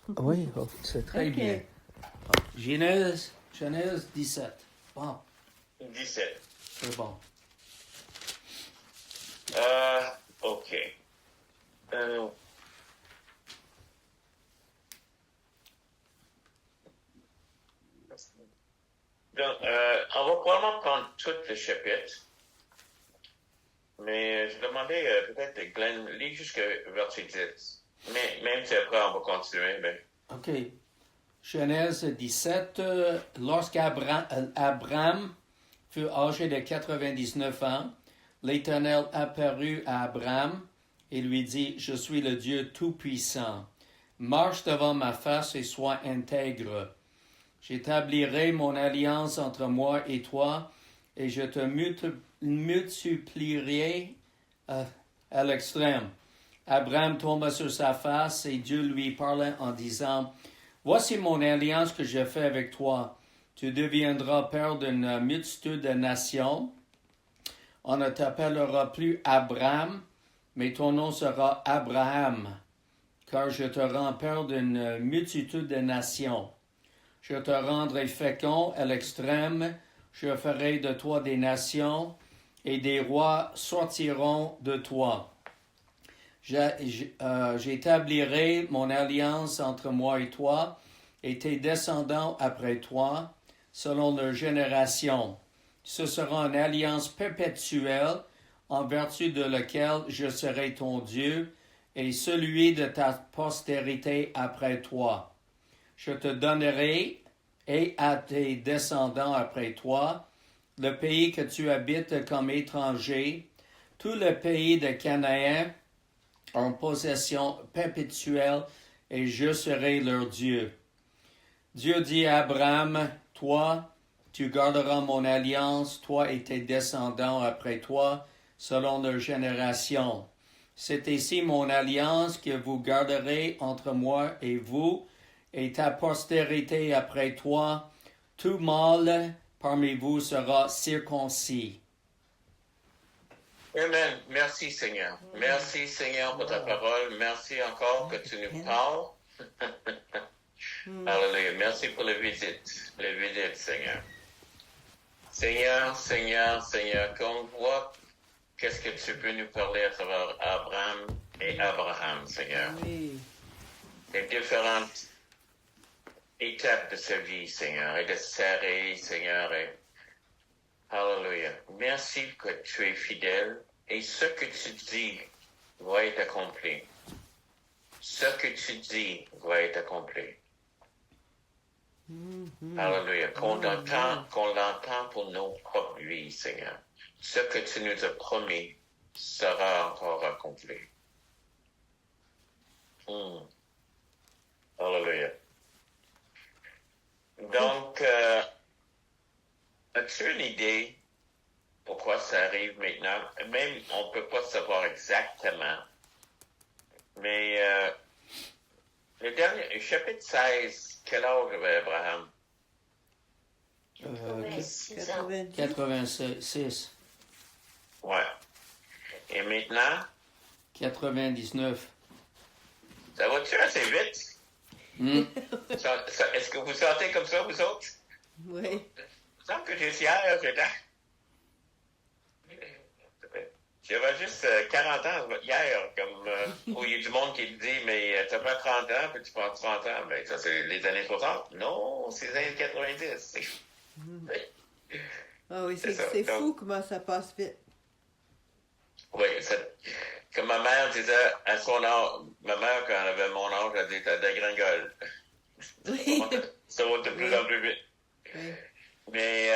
Oui, oh, c'est très bien. Genèse 17. Bon. 17. C'est bon. OK. Donc, on va probablement prendre tout le chapitre, mais je demandais peut-être, Glenn, lis jusqu'à verset 10. Mais même si après on va continuer, ben. OK. Genèse 17, lorsqu'Abraham fut âgé de 99 ans, l'Éternel apparut à Abraham et lui dit, je suis le Dieu Tout-Puissant. Marche devant ma face et sois intègre. J'établirai mon alliance entre moi et toi, et je te multiplierai à l'extrême. Abraham tomba sur sa face, et Dieu lui parla en disant, voici mon alliance que je fais avec toi. Tu deviendras père d'une multitude de nations. On ne t'appellera plus Abraham, mais ton nom sera Abraham, car je te rends père d'une multitude de nations. Je te rendrai fécond à l'extrême, je ferai de toi des nations, et des rois sortiront de toi. J'établirai mon alliance entre moi et toi, et tes descendants après toi, selon leur génération. Ce sera une alliance perpétuelle, en vertu de laquelle je serai ton Dieu, et celui de ta postérité après toi. Je te donnerai, et à tes descendants après toi, le pays que tu habites comme étranger, tout le pays de Canaan en possession perpétuelle, et je serai leur Dieu. Dieu dit à Abraham, toi, tu garderas mon alliance, toi et tes descendants après toi, selon leur génération. C'est ici mon alliance que vous garderez entre moi et vous, et ta postérité après toi, tout mâle parmi vous sera circoncis. Amen. Merci, Seigneur. Merci, Seigneur, pour ta parole. Merci encore que tu nous parles. Alléluia. Merci pour les visites, Seigneur. Seigneur, qu'on voit qu'est-ce que tu peux nous parler à travers Abraham, Seigneur. Oui. Les différentes étapes de sa vie, Seigneur, et de Sarah, Seigneur. Alléluia. Merci que tu es fidèle et ce que tu dis va être accompli. Ce que tu dis va être accompli. Alléluia. Qu'on l'entend pour nos propres vies, Seigneur. Ce que tu nous as promis sera encore accompli. Alléluia. Donc, as-tu une idée pourquoi ça arrive maintenant? Même, on ne peut pas savoir exactement. Mais le dernier, chapitre 16, quel âge avait Abraham? 86. Ouais. Et maintenant? 99. Ça va-tu assez vite? Est-ce que vous sentez comme ça, vous autres? Oui. Il me semble que hier, j'avais juste 40 ans hier, comme où il y a du monde qui te dit, mais t'as pas 30 ans, puis tu prends 30 ans. Ben, ça, c'est les années 60. Non, c'est les années 90. Ah oui, c'est fou comment ça passe vite. Oui, comme ma mère disait à son âge, ma mère, quand elle avait mon âge, elle disait, t'as dégringole. Oui. Ça va de plus en plus vite. Oui. Mais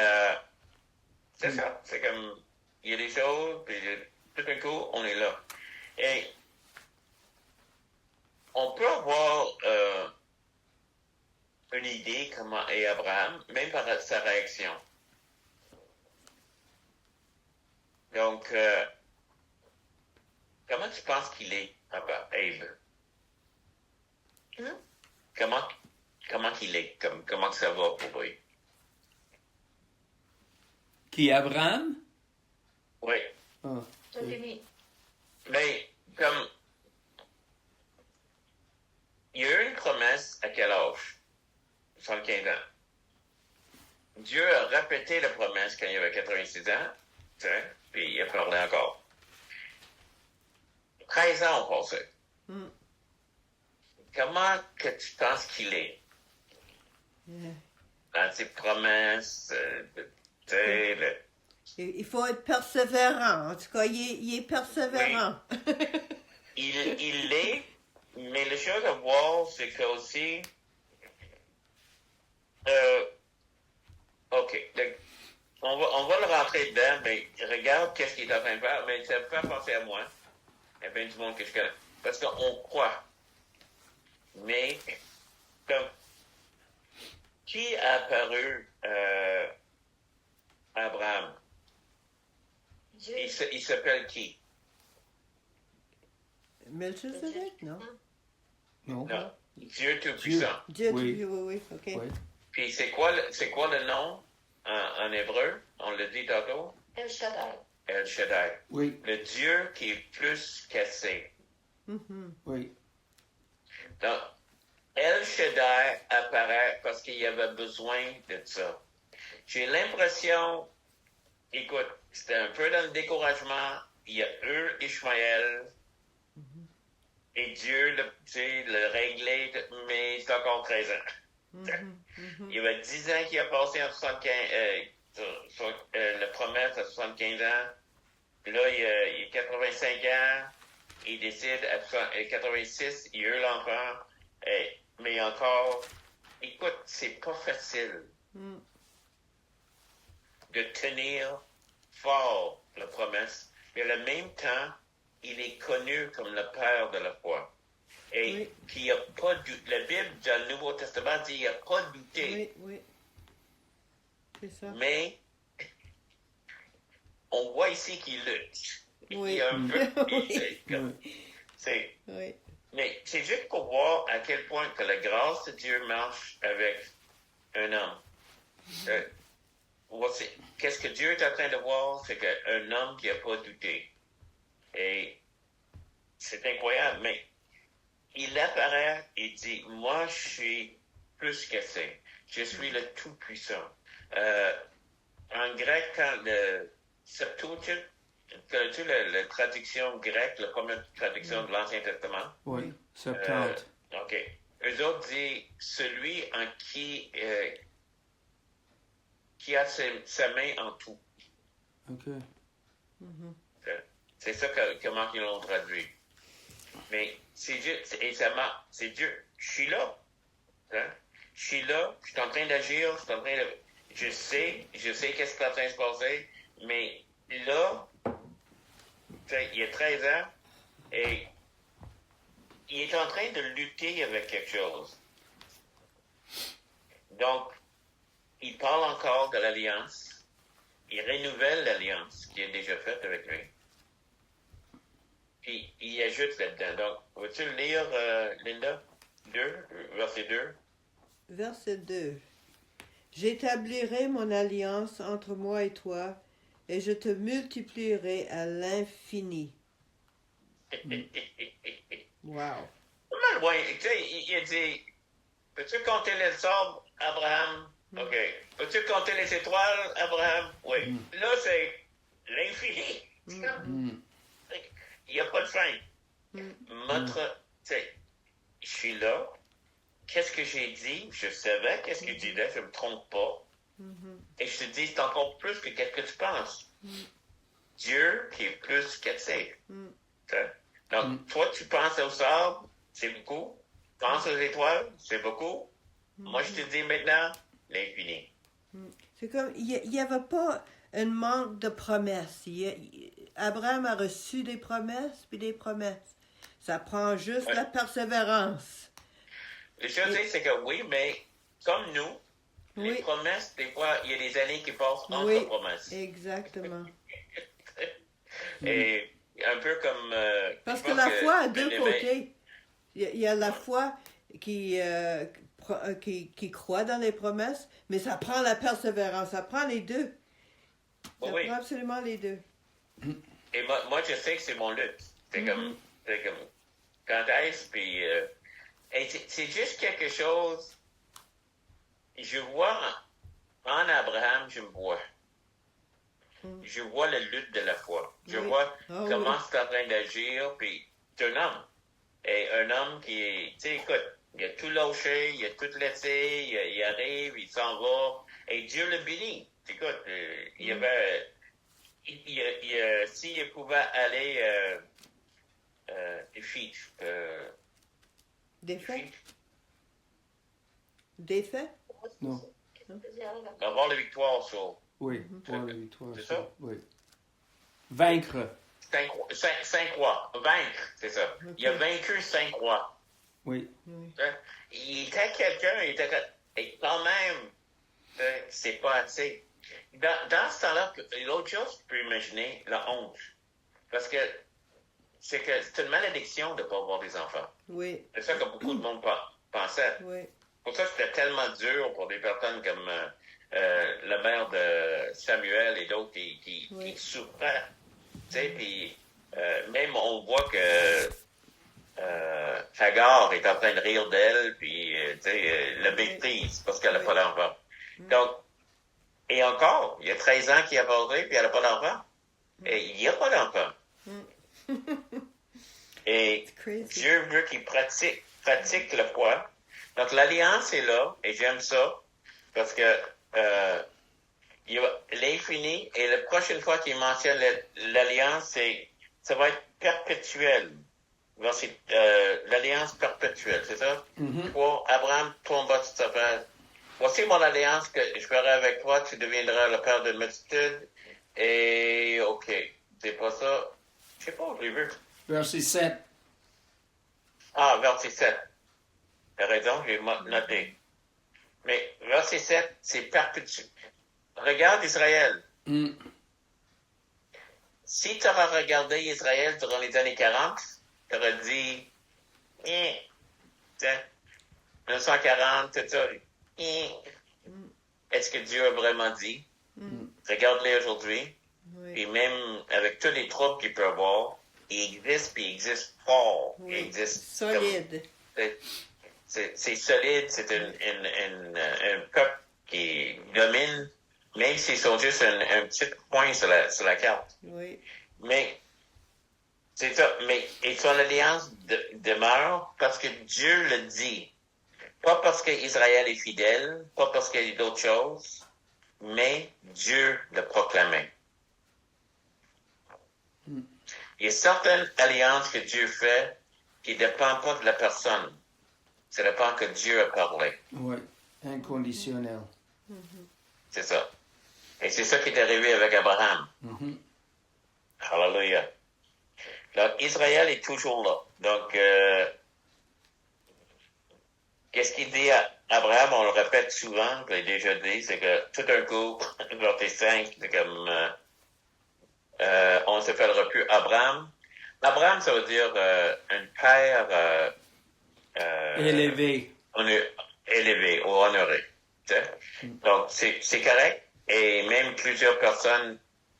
c'est ça, c'est comme, il y a des choses, puis tout d'un coup, on est là. Et on peut avoir une idée comment est Abraham, même par sa réaction. Donc, comment tu penses qu'il est, Abe? Comment qu'il est? Comment ça va pour lui? Qui, Abraham? Oui. Oh, Mais, comme, il y a eu une promesse à quel âge? 75 ans. Dieu a répété la promesse quand il avait 86 ans, puis il a parlé encore. 13 ans ont passé. Mm. Comment que tu penses qu'il est? Yeah. Dans ses promesses, Il faut être persévérant. En tout cas, il est persévérant. il l'est, mais la chose à voir, c'est que aussi, OK, on va le rentrer dedans, mais regarde qu'est-ce qu'il est en train de faire, mais ça me fait penser à moi, à bien du monde que je connais, parce qu'on croit. Mais, comme, qui a apparu à Abraham? Dieu. Il s'appelle qui? Melchizedek, non? Non? Non. Dieu Tout-Puissant. Dieu, Oui. oui, OK. Oui. Puis c'est quoi le nom en hébreu? On le dit tantôt? El Shaddai. El Shaddai. Oui. Le Dieu qui est plus qu'assez. Mhm. Oui. Donc, El Shaddai apparaît parce qu'il y avait besoin de ça. J'ai l'impression, écoute, c'était un peu dans le découragement. Il y a eu Ishmaël. Et Dieu le réglé, mais c'est encore 13 ans. Mhm. Mhm. Il y avait 10 ans qui a passé en 75, la promesse à 75 ans. Puis là, il y a 85 ans. Il décide à 86, il a eu l'enfant. Mais encore, écoute, c'est pas facile Mm. de tenir fort la promesse. Mais en même temps, il est connu comme le père de la foi. Et Oui. puis, il n'y a pas la Bible, dans le Nouveau Testament, dit qu'il n'y a pas douté. Oui, oui. C'est ça. Mais, on voit ici qu'il lutte. Oui. Il y a un peu... Oui. Oui. Mais c'est juste pour voir à quel point que la grâce de Dieu marche avec un homme. Qu'est-ce que Dieu est en train de voir? C'est qu'un homme qui n'a pas douté. Et c'est incroyable, mais il apparaît et dit, moi, je suis plus qu'assez. Je suis le Tout-Puissant. En grec, quand le Septuagint, connais-tu la traduction grecque, la première traduction de l'Ancien Testament? Oui. 70. OK. Eux autres disent, celui en qui a sa main en tout. OK. Mhm. C'est ça comment ils l'ont traduit. Mais c'est Dieu, et ça marche. C'est Dieu. Je suis là. Hein? Je suis là, je suis en train d'agir, je suis en train de... Je sais qu'est-ce qui est en train de se passer, mais là, il y a 13 ans, et il est en train de lutter avec quelque chose. Donc, il parle encore de l'alliance, il renouvelle l'alliance qui est déjà faite avec lui. Puis, il ajoute là-dedans. Donc, veux-tu le lire, Linda? 2, verset 2. Verset 2. J'établirai mon alliance entre moi et toi, et je te multiplierai à l'infini. Wow. Pas mal loin. Tu sais, il a dit, peux-tu compter les sable, Abraham? OK. Peux-tu compter les étoiles, Abraham? Oui. Là, c'est l'infini. Il n'y a pas de fin. Tu sais, je suis là. Qu'est-ce que j'ai dit? Je savais qu'est-ce que je disais, je ne me trompe pas. Et je te dis, c'est encore plus que qu'est-ce que tu penses. Dieu qui est plus que tu sais. Donc, toi, tu penses au sable, c'est beaucoup. Tu penses aux étoiles, c'est beaucoup. Moi, je te dis maintenant, l'infini. C'est comme, il n'y avait pas un manque de promesses. Abraham a reçu des promesses, puis des promesses. Ça prend juste la persévérance. Les choses, c'est que oui, mais comme nous, les promesses, des fois, il y a des années qui passent entre promesses. Exactement. Et un peu comme... Parce que la foi a deux côtés. Il y a la foi qui croit dans les promesses, mais ça prend la persévérance. Ça prend les deux. Ça prend absolument les deux. Et moi, je sais que c'est mon lutte. C'est comme quand est-ce, puis Et c'est juste quelque chose, je vois en Abraham, je me vois. Je vois la lutte de la foi. Je vois comment c'est en train d'agir, puis c'est un homme. Et un homme qui est, tu sais, écoute, il a tout lâché, il a tout laissé, il arrive, il s'en va, et Dieu le bénit. Écoute, il y avait, s'il pouvait aller, Défait? Défait? Non. avoir la victoire sur Oui, pour la victoire. C'est ça? Oui. Vaincre. 5 rois. Vaincre, c'est ça. Okay. Il a vaincu 5 rois. Oui. Il était quelqu'un, et quand même, c'est pas assez. Dans ce temps-là, l'autre chose que tu peux imaginer, la honte. Parce que c'est une malédiction de ne pas avoir des enfants. Oui. C'est ça que beaucoup de monde pensait. Oui. Pour ça, c'était tellement dur pour des personnes comme la mère de Samuel et d'autres qui souffraient. Tu sais, puis même on voit que Hagar est en train de rire d'elle, puis tu sais, la méprise parce qu'elle n'a pas d'enfant. Donc, et encore, il y a 13 ans qu'il a avorté, puis elle n'a pas d'enfant. Et il n'y a pas d'enfant. Et Dieu veut qu'il pratique la foi. Donc, l'alliance est là, et j'aime ça, parce que l'infini, et la prochaine fois qu'il mentionne l'alliance, ça va être perpétuel. L'alliance perpétuelle, c'est ça? Toi, Abraham tomba sur sa face. Voici mon alliance que je ferai avec toi, tu deviendras le père de multitude. Et, OK, c'est pas ça. Je sais pas où je l'ai vu. Verset 7. Ah, verset 7. T'as raison, je l'ai noté. Mais verset 7, c'est perpétuel. Regarde Israël. Si tu aurais regardé Israël durant les années 40, tu aurais dit, 1940, tout ça. Est-ce que Dieu a vraiment dit? Regarde-les aujourd'hui. Et même avec tous les troubles qu'il peut avoir, il existe, puis il existe fort. Il existe solide. C'est solide, c'est un peuple qui domine, même s'ils sont juste un petit point sur la carte. Oui. Mais, c'est ça. Mais, et son alliance demeure parce que Dieu le dit. Pas parce qu'Israël est fidèle, pas parce qu'il y a d'autres choses, mais Dieu le proclamait. Il y a certaines alliances que Dieu fait qui ne dépendent pas de la personne. Ça dépend que Dieu a parlé. Oui, inconditionnel. C'est ça. Et c'est ça qui est arrivé avec Abraham. Hallelujah. Donc, Israël est toujours là. Donc, qu'est-ce qu'il dit à Abraham? On le répète souvent, je l'ai déjà dit, c'est que tout d'un coup, verset 5, c'est comme on ne s'appellera plus Abraham. Abraham, ça veut dire un père élevé. Élevé ou honoré. Donc, c'est correct. Et même plusieurs personnes,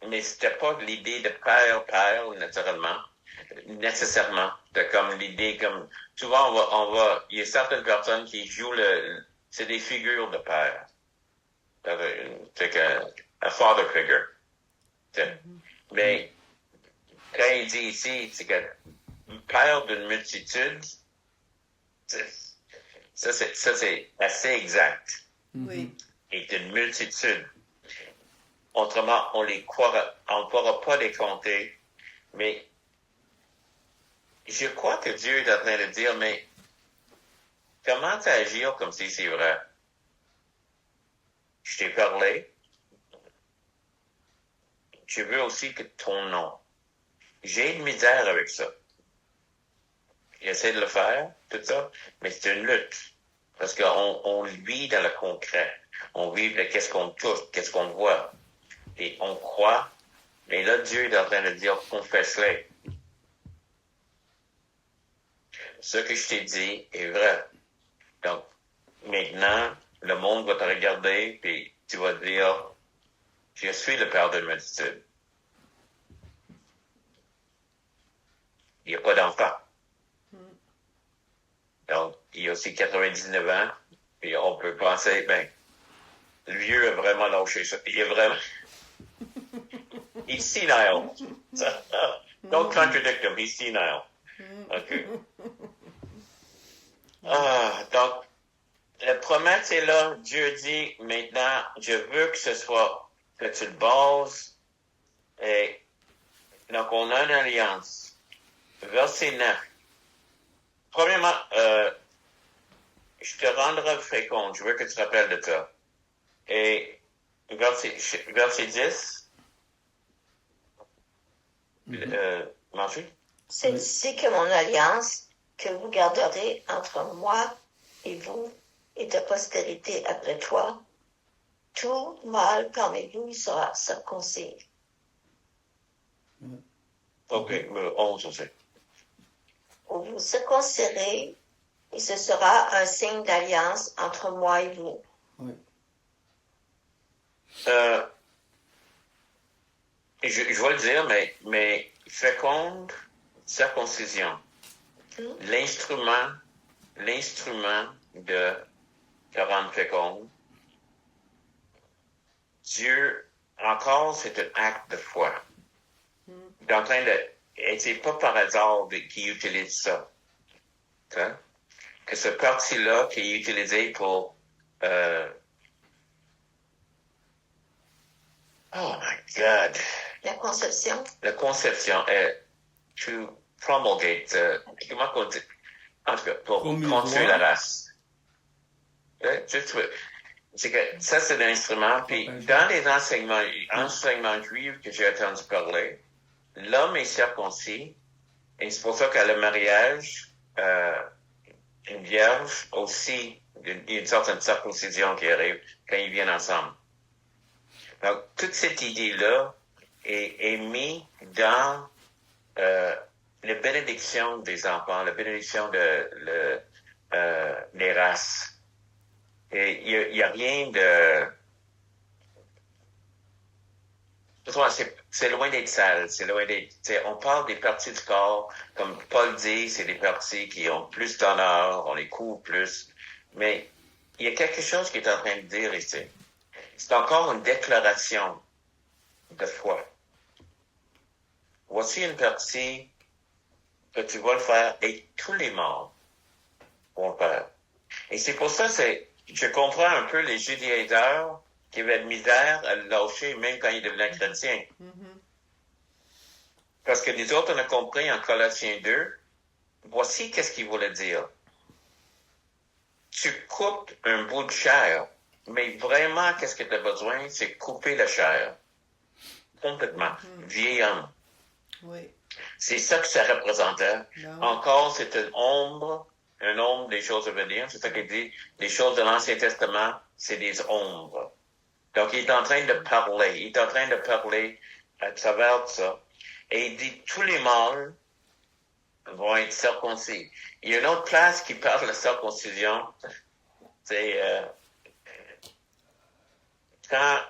mais c'était pas l'idée de père, nécessairement. C'est comme l'idée, comme, souvent il y a certaines personnes qui jouent c'est des figures de père. C'est un father figure. Mais, quand il dit ici, c'est que père d'une multitude, ça c'est assez exact. Oui. Et d'une multitude. Autrement, on ne pourra pas les compter. Mais je crois que Dieu est en train de dire, mais comment agir comme si c'est vrai? Je t'ai parlé. Je veux aussi que ton nom. J'ai une misère avec ça. J'essaie de le faire, tout ça, mais c'est une lutte. Parce qu'on vit dans le concret. On vit de qu'est-ce qu'on touche, qu'est-ce qu'on voit. Et on croit. Mais là, Dieu est en train de dire, confesse-les. Ce que je t'ai dit est vrai. Donc, maintenant, le monde va te regarder et tu vas dire, je suis le père de la multitude. Il n'y a pas d'enfant. Donc, il a aussi 99 ans. Et on peut penser, ben, le vieux a vraiment lâché ça. Il est vraiment... He's senile. Don't contradict him, he's senile. OK. Donc, la promesse est là. Dieu dit, maintenant, je veux que ce soit, que tu le bases. Et donc, on a une alliance. Verset 9. Premièrement, je te rendrai fécond. Je veux que tu te rappelles de ça. Et verset 10. Marjorie? C'est ici que mon alliance, que vous garderez entre moi et vous, et ta postérité après toi, tout mâle parmi vous sera circoncis. OK, 11 aussi. Vous vous circoncirez, et ce sera un signe d'alliance entre moi et vous. Oui. Je vais le dire, mais féconde, circoncision. L'instrument de te rendre féconde. Dieu, encore, c'est un acte de foi. Il est en train de, et c'est pas par hasard qu'il utilise ça. Hein? Que ce parti-là qui est utilisé pour, oh my God. La conception. La conception est to promulgate, comment on dit? En tout cas, pour construire la race. C'est que ça, c'est l'instrument. Puis, dans les enseignements juifs que j'ai entendu parler, l'homme est circoncis. Et c'est pour ça qu'à le mariage, une vierge aussi, il y a une certaine circoncision qui arrive quand ils viennent ensemble. Donc, toute cette idée-là est mise dans la bénédiction des enfants, la bénédiction des races. Et il y a rien de... C'est loin d'être sale, c'est loin d'être... On parle des parties du corps, comme Paul dit, c'est des parties qui ont plus d'honneur, on les couvre plus. Mais il y a quelque chose qui est en train de dire ici. C'est encore une déclaration de foi. Voici une partie que tu vas le faire et tous les morts vont le faire. Et c'est pour ça, je comprends un peu les judaïseurs qui avaient de misère à le lâcher même quand ils devenaient chrétiens. Parce que nous autres, on a compris en Colossiens 2, voici qu'est-ce qu'il voulait dire. Tu coupes un bout de chair, mais vraiment, qu'est-ce que tu as besoin? C'est couper la chair. Complètement. Vieil homme. Oui. C'est ça que ça représentait. Non. Encore, c'est une ombre des choses à venir. C'est ça qu'il dit. Les choses de l'Ancien Testament, c'est des ombres. Donc, il est en train de parler. Il est en train de parler à travers ça. Et il dit, tous les mâles vont être circoncis. Il y a une autre place qui parle de la circoncision. C'est quand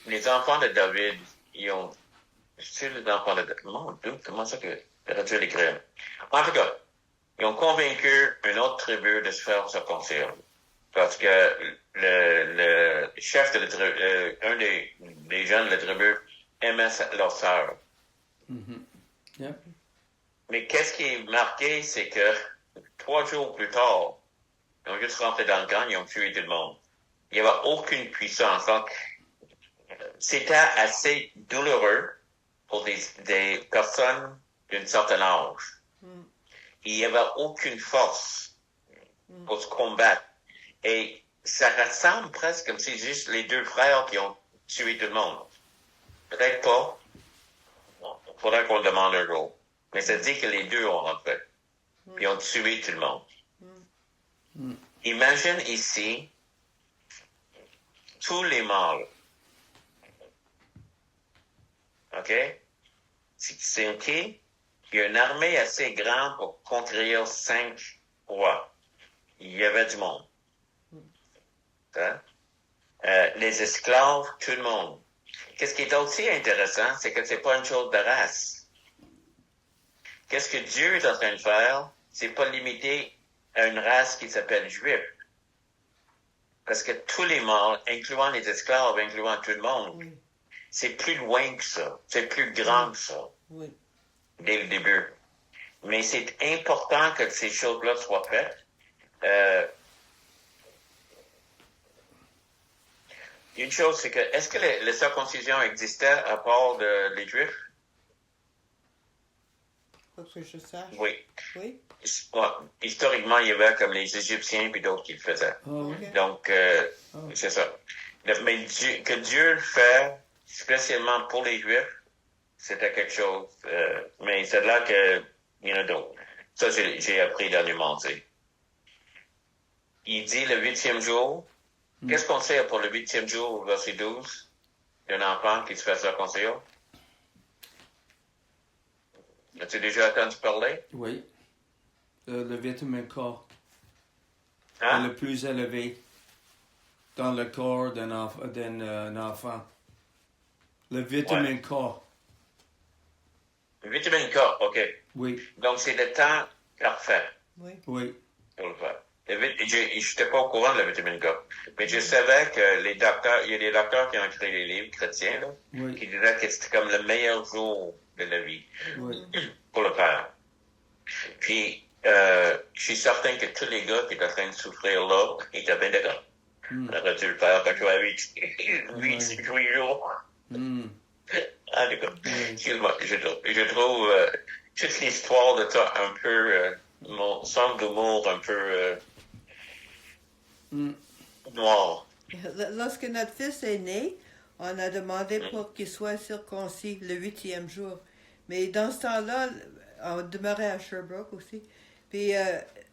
les enfants de David, c'est les enfants de David. Mon Dieu, comment ça que j'aurais dû l'écrire? En tout cas, ils ont convaincu une autre tribu de se faire circoncire. Parce que le chef de la tribu, un des jeunes de la tribu aimait leur sœur. Yeah. Mais qu'est-ce qui est marqué, c'est que 3 jours plus tard, ils ont juste rentré dans le camp, ils ont tué tout le monde. Il n'y avait aucune puissance. Donc, c'était assez douloureux pour des personnes d'un certain âge. Il n'y avait aucune force pour se combattre. Et ça ressemble presque comme si c'est juste les 2 frères qui ont tué tout le monde. Peut-être pas. Il faudrait qu'on le demande un jour. Mais ça dit que les 2 ont rentré. Puis ont tué tout le monde. Imagine ici tous les mâles. OK? C'est OK? Il y a une armée assez grande pour conquérir 5 rois. Il y avait du monde. Hein? Les esclaves, tout le monde. qu'est-ce qui est aussi intéressant, c'est que c'est pas une chose de race. Qu'est-ce que Dieu est en train de faire? C'est pas limité à une race qui s'appelle juif. Parce que tous les morts, incluant les esclaves, incluant tout le monde, Oui. c'est plus loin que ça. C'est plus grand que ça, Oui. dès le début. Mais c'est important que ces choses-là soient faites. Une chose, c'est que, est-ce que la circoncision existait à part les Juifs? Pas que je sache. Oui. Oui. Ouais, historiquement, il y avait comme les Égyptiens puis d'autres qui le faisaient. Ah oui. Ok. Donc, c'est ça. Mais que Dieu le fait spécialement pour les Juifs, c'était quelque chose. Mais c'est là que il y en a d'autres. Ça, j'ai appris dernièrement, tu sais. Il dit le 8e jour. Qu'est-ce qu'on sait pour le 8e jour, verset 12, d'un enfant qui se fait circoncire? As-tu déjà entendu parler? Oui. Le vitamine K est Hein? le plus élevé dans le corps d'un enfant. Le vitamine K. Le vitamine K, OK. Oui, Donc, c'est le temps parfait Oui. oui. pour le faire. Je n'étais pas au courant de la vitamine K, mais je savais que les docteurs, il y a des docteurs qui ont écrit des livres chrétiens, là, Oui. qui disaient que c'était comme le meilleur jour de la vie Oui. pour le faire. Puis, je suis certain que tous les gars qui étaient en train de souffrir là, ils étaient bien d'accord. On aurait dû le faire quand tu as 8 jours. Mm. En tout cas, Oui. excuse-moi, je trouve toute l'histoire de ça un peu, mon sens d'humour un peu noir. Lorsque notre fils est né, on a demandé pour qu'il soit circoncis le 8e jour. Mais dans ce temps-là, on demeurait à Sherbrooke aussi. Puis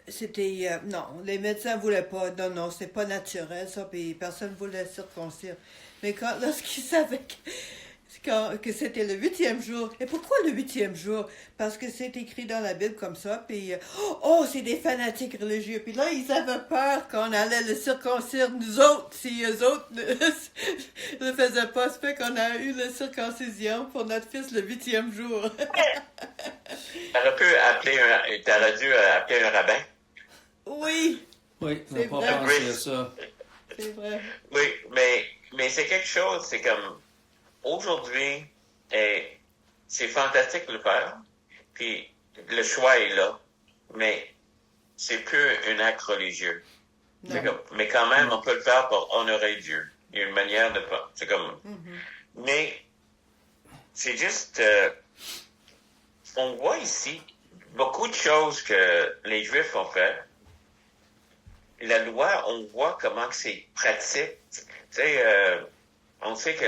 c'était... non, les médecins ne voulaient pas. Non, c'est pas naturel ça. Puis personne ne voulait circoncire. Mais lorsqu'ils savaient que c'était le 8e jour. Et pourquoi le 8e jour? Parce que c'est écrit dans la Bible comme ça. Puis, c'est des fanatiques religieux. Puis là, ils avaient peur qu'on allait le circoncire, nous autres, si eux autres ne le faisaient pas. Ça fait qu'on a eu la circoncision pour notre fils le 8e jour. T'aurais dû appeler un rabbin. Oui, Oui, on C'est n'a pas vrai. pensé à ça. c'est vrai. Oui, mais c'est quelque chose, c'est comme, aujourd'hui, c'est fantastique de le faire, puis le choix est là, mais c'est plus un acte religieux. C'est Non. comme, mais quand même, on peut le faire pour honorer Dieu. Il y a une manière de faire. C'est comme, mais c'est juste, on voit ici beaucoup de choses que les Juifs ont fait. La loi, on voit comment que c'est pratique. Tu sais, on sait que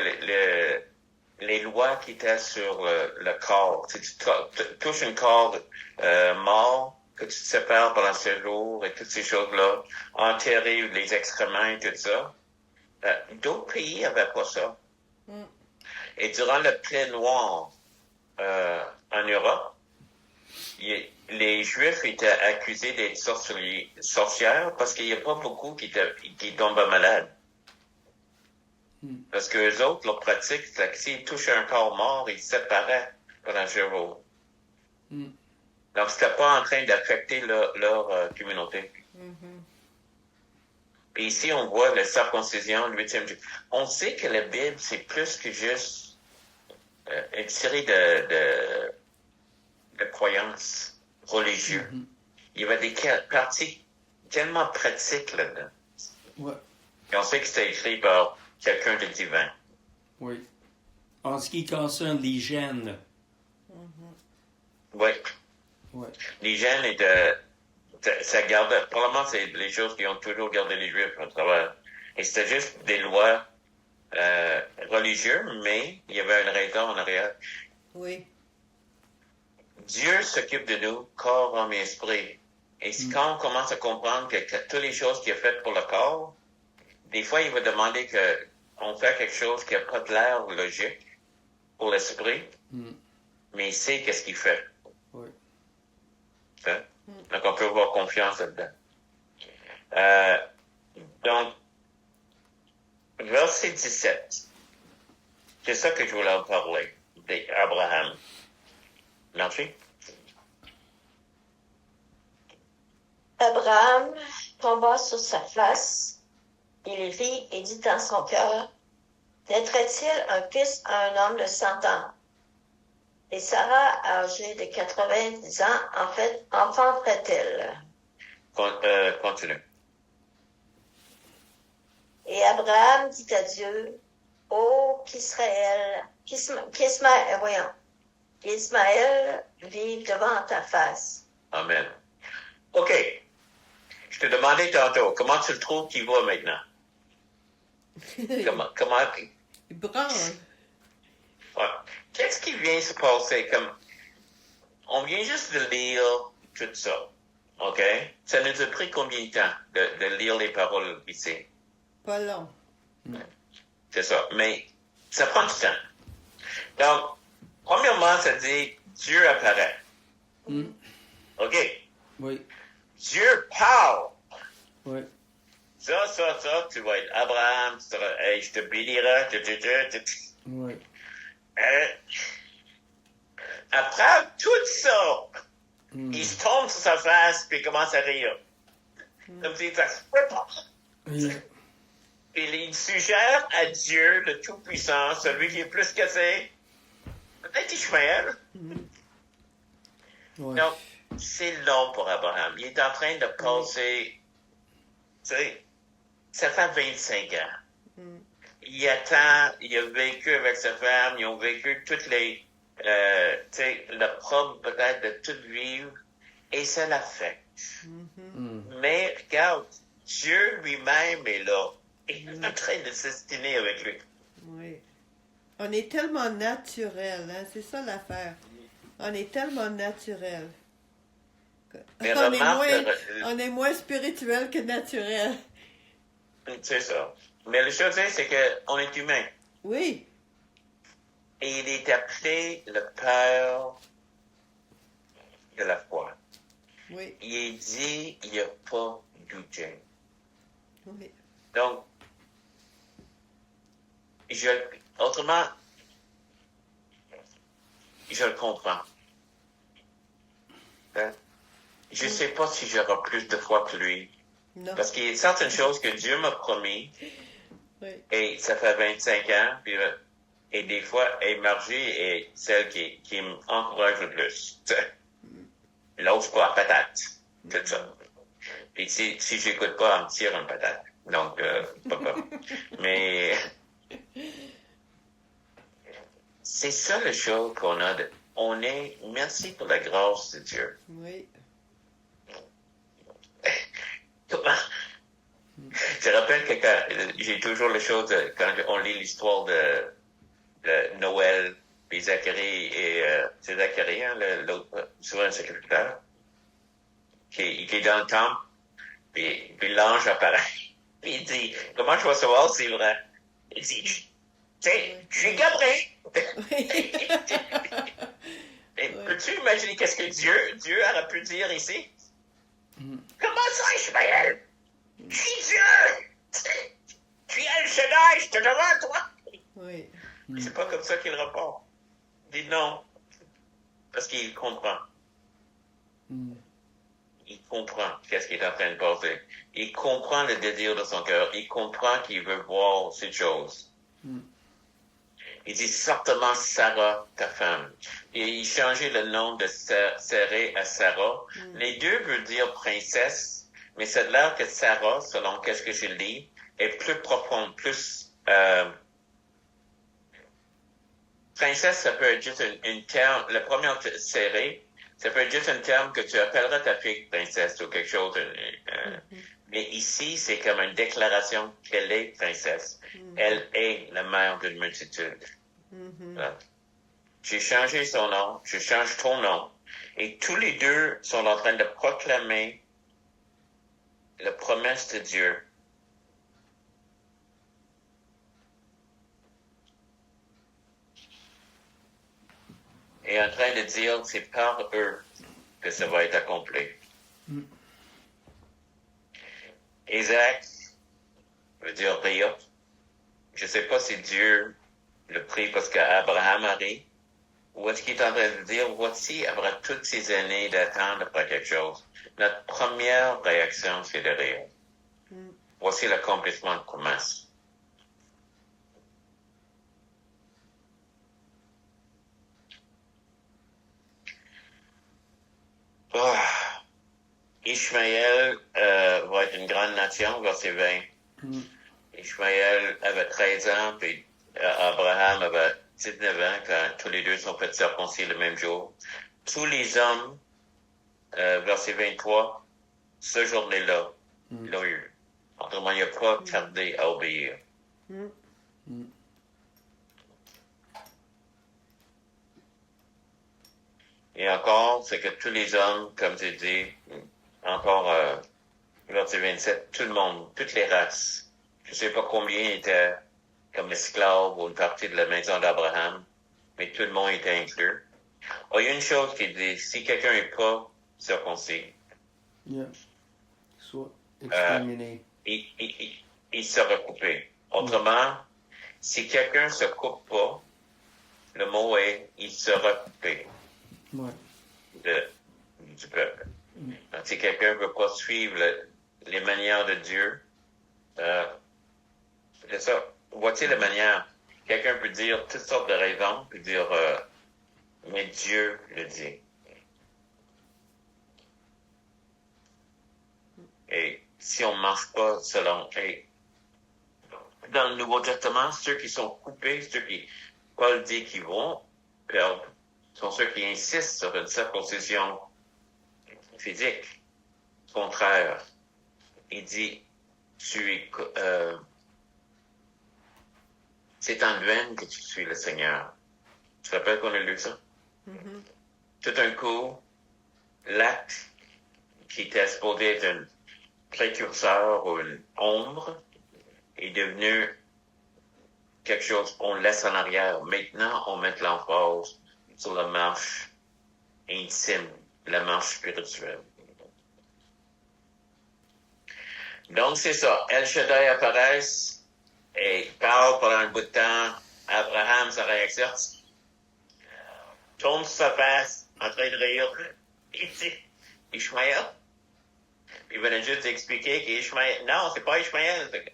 les lois qui étaient sur le corps, tu touches un corps mort, que tu te sépares pendant 7 jours et toutes ces choses-là, enterrer les excréments et tout ça. D'autres pays n'avaient pas ça. Et durant le plaie noir en Europe, les Juifs étaient accusés d'être sorcières parce qu'il n'y a pas beaucoup qui tombaient malades. Parce que les autres, leur pratique, c'est que s'ils touchaient un corps mort, ils se séparaient pendant 7 jours. Donc, c'était pas en train d'affecter leur communauté. Puis ici, on voit la circoncision, le 8e jour. On sait que la Bible, c'est plus que juste une série de croyances religieuses. Il y avait des parties tellement pratiques là-dedans. Ouais. Et on sait que c'était écrit par quelqu'un de divin. Oui. En ce qui concerne l'hygiène. Oui. Ouais. L'hygiène ça gardait, probablement c'est les choses qui ont toujours gardé les Juifs à travers. Et c'était juste des lois religieuses, mais il y avait une raison en arrière. Oui. Dieu s'occupe de nous, corps, âme et esprit. Et quand on commence à comprendre que toutes les choses qu'il a faites pour le corps, des fois, il va demander qu'on fait quelque chose qui n'a pas de l'air logique pour l'esprit, mais il sait qu'est-ce qu'il fait. Oui. Hein? Donc, on peut avoir confiance là-dedans. Donc, verset 17. C'est ça que je voulais en parler, d'Abraham. Merci. Abraham tomba sur sa face, il rit et dit dans son cœur, naîtrait-il un fils à un homme de 100 ans? Et Sarah, âgée de 90 ans, en fait, enfanterait-elle? Continue. Et Abraham dit à Dieu, ô qu'Ismaël vive devant ta face. Amen. OK. Je te demandais tantôt, comment tu le trouves qu'il va maintenant? Comment... Il branle. Ouais. Qu'est-ce qui vient se passer? On vient juste de lire tout ça. OK? Ça nous a pris combien de temps de lire les paroles ici? Pas long. C'est ça. Mais ça prend du temps. Donc, premièrement, ça dit Dieu apparaît. OK? Oui. Dieu parle. Oui. Ça, tu vas être Abraham, tu seras, hey, je te bénirai. Oui. Après tout ça, il se tombe sur sa face puis il commence à rire. Comme si ça se peut pas. Oui. Et il suggère à Dieu, le Tout-Puissant, celui qui est plus cassé, peut-être Ishmaël. Ouais. Donc, c'est long pour Abraham. Il est en train de passer, tu sais, ça fait 25 ans. Il attend, il a vécu avec sa femme, ils ont vécu toutes les, tu sais, le problème peut-être de tout vivre, et ça l'affecte. Mais regarde, Dieu lui-même est là. Il est en train de s'estiner avec lui. Oui. On est tellement naturel, hein? C'est ça l'affaire. On est tellement naturel. Mais On est moins spirituel que naturel. C'est ça. Mais le chose c'est qu'on est humain. Oui. Et il est appelé le père de la foi. Oui. Il est dit, il n'y a pas douté. Oui. Donc, autrement, je le comprends. Hein? Je ne sais pas si j'aurai plus de foi que lui. Non. Parce qu'il y a certaines choses que Dieu m'a promis, Oui. et ça fait 25 ans, puis, et des fois, Margie est celle qui m'encourage le plus. L'autre, c'est pas la patate. C'est ça. Et si j'écoute pas, elle me tire une patate. Donc, pas. Mais c'est ça le chose qu'on a. Merci pour la grâce de Dieu. Oui. Je rappelle que j'ai toujours les choses, quand on lit l'histoire de Noël, puis Zacharie et c'est Zacharie, hein, l'autre souverain sacrificateur, qui est dans le temple, puis l'ange apparaît, puis il dit, comment je vais savoir si c'est vrai? Il dit, tu sais, je suis Gabriel. Et peux-tu imaginer qu'est-ce que Dieu aurait pu dire ici? Comment ça, Ishmaël? Je suis Dieu! Tu es El Shaddai, je te demande, toi! Oui. C'est pas comme ça qu'il répond. Il dit non. Parce qu'il comprend. Il comprend qu'est-ce qui est en train de passer. Il comprend le désir de son cœur. Il comprend qu'il veut voir ces choses. Il dit certainement Sarah, ta femme. Et il changeait le nom de Sarah à Sarah. Les deux veulent dire princesse, mais c'est l'air que Sarah, selon qu'est-ce que je lis, est plus profonde, plus... princesse, ça peut être juste une terme... Le premier serré, ça peut être juste un terme que tu appelleras ta fille princesse ou quelque chose. Mais ici, c'est comme une déclaration qu'elle est princesse. Elle est la mère d'une multitude. J'ai changé son nom, je change ton nom. Et tous les deux sont en train de proclamer la promesse de Dieu. Et en train de dire, c'est par eux que ça va être accompli. Isaac veut dire rire. Je ne sais pas si Dieu le prix parce qu'Abraham arrive. Ou est-ce qu'il est en train de dire, voici, après toutes ces années d'attendre après quelque chose, notre première réaction, c'est de rire. Voici l'accomplissement de promesse. Ishmaël va être une grande nation, verset 20. Ishmaël avait 13 ans, puis Abraham avait 19 ans, quand tous les deux sont faits circoncis le même jour. Tous les hommes, verset 23, ce journée-là, l'ont eu. Autrement, il n'a pas tardé à obéir. Et encore, c'est que tous les hommes, comme tu dis, encore, verset 27, tout le monde, toutes les races, je ne sais pas combien étaient comme esclaves ou une partie de la maison d'Abraham, mais tout le monde était inclus. Oh, il y a une chose qui dit, si quelqu'un n'est pas circoncis, Soit exterminé. il sera coupé. Autrement, si quelqu'un ne se coupe pas, le mot est, il sera coupé du peuple. Donc, si quelqu'un ne veut pas suivre les manières de Dieu, c'est ça. Voici la manière. Quelqu'un peut dire toutes sortes de raisons, peut dire, mais Dieu le dit. Et si on ne marche pas selon... Et dans le Nouveau Testament, ceux qui sont coupés, ceux qui Paul dit qu'ils vont perdre, sont ceux qui insistent sur une circoncision physique. Au contraire, il dit, c'est en vain que tu suis le Seigneur. Tu te rappelles qu'on a lu ça? Tout d'un coup, l'acte qui était supposé être un précurseur ou une ombre est devenu quelque chose qu'on laisse en arrière. Maintenant, on met l'emphase sur la marche intime, la marche spirituelle. Donc, c'est ça. El Shaddai apparaît et parle pendant un bout de temps. Abraham, sa réaction, tourne sa face, en train de rire. Il dit, Ishmaël? Il venait juste expliquer qu'Ishmaël, non, c'est pas Ishmaël.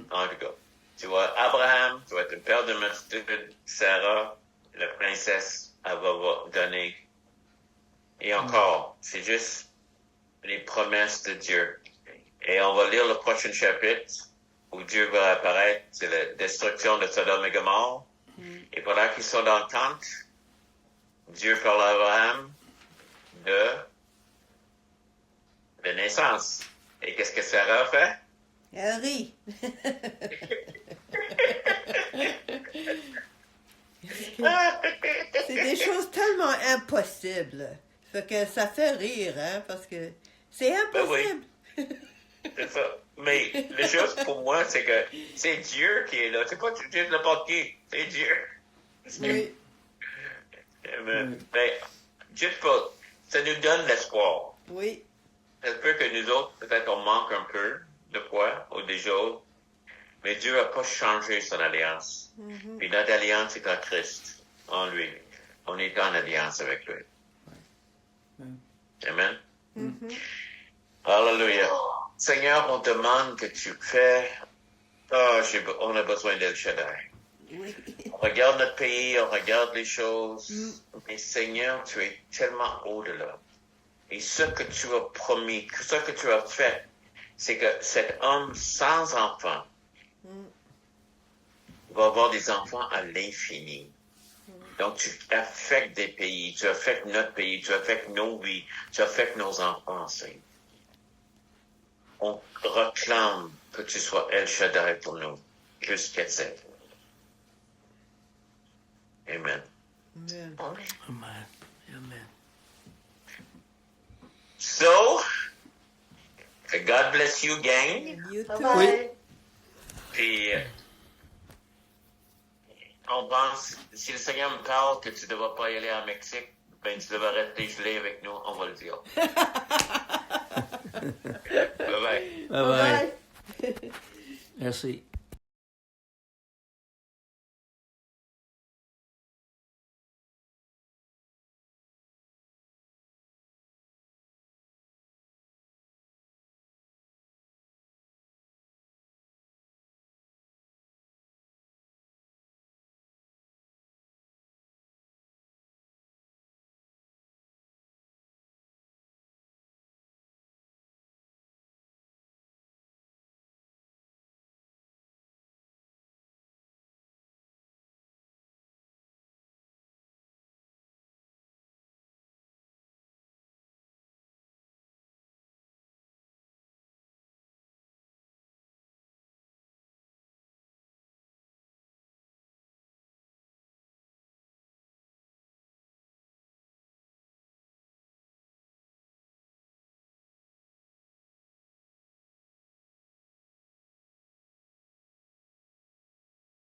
En tout cas, tu vois, Abraham, tu vas être le père de multitude, Sarah, la princesse, elle va donner. Et encore, c'est juste les promesses de Dieu. Et on va lire le prochain chapitre où Dieu va apparaître, c'est la destruction de Sodome et Gomorrhe. Et pendant qu'ils sont dans le tente, Dieu parle à Abraham de naissance. Et qu'est-ce que Sarah fait? Elle rit. C'est des choses tellement impossibles. Fait que ça fait rire, hein, parce que c'est impossible. Ben oui. C'est ça. Mais la chose pour moi, c'est que c'est Dieu qui est là. C'est pas Dieu n'importe qui. C'est Dieu. Oui. Mais Dieu, ça nous donne l'espoir. Oui. Ça se peut que nous autres, peut-être on manque un peu de foi ou des choses, mais Dieu n'a pas changé son alliance. Puis notre alliance est en Christ, en lui. On est en alliance avec lui. Amen. Alléluia. Seigneur, on demande que tu fais... on a besoin d'El Shaddai. Oui. On regarde notre pays, on regarde les choses, mais Seigneur, tu es tellement au-delà. Et ce que tu as promis, ce que tu as fait, c'est que cet homme sans enfant va avoir des enfants à l'infini. Donc, tu affectes des pays, tu affectes notre pays, tu affectes nos vies, tu affectes nos enfants, Seigneur. On réclame que tu sois El Shaddai pour nous, jusqu'à cette. Amen. Amen. Amen. Amen. So, God bless you, gang. You too. Bye-bye. Puis, on pense, si le Seigneur me parle que tu ne devras pas y aller en Mexique, ben tu devras rester gelé avec nous, on va le dire. Bye bye. Bye bye. Merci.